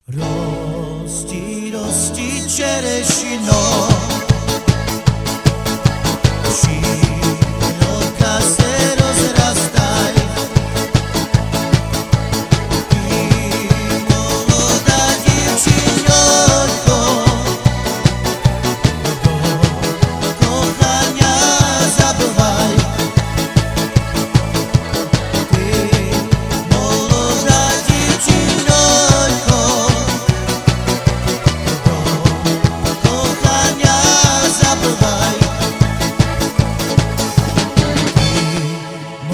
Рости, рости, черешино, широко се разрастай. Ти, молода дівчинонько, кохання забувай. Ти, молода дівчинонько, кохання забувай.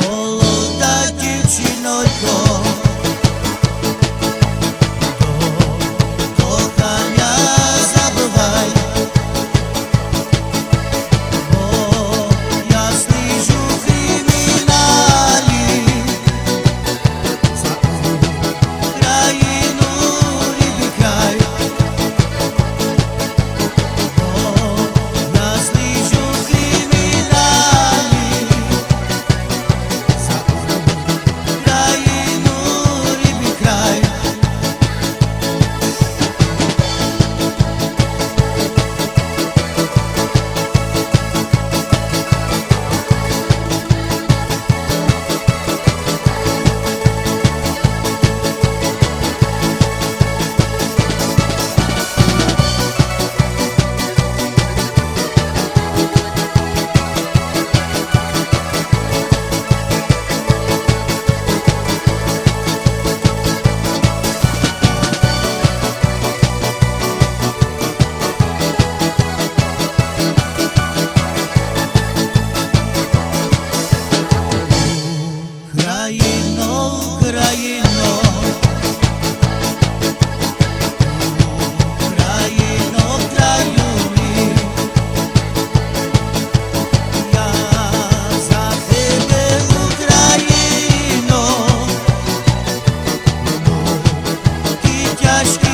Молода дівчинонько, кохання забувай. Бо я слежу в криміналі за Україну рідний край. Бо я слежу в криміналі за Україну рідний край. Україно, Україно, Україно, краю мій, я за тебе, Україно, ті тяжкі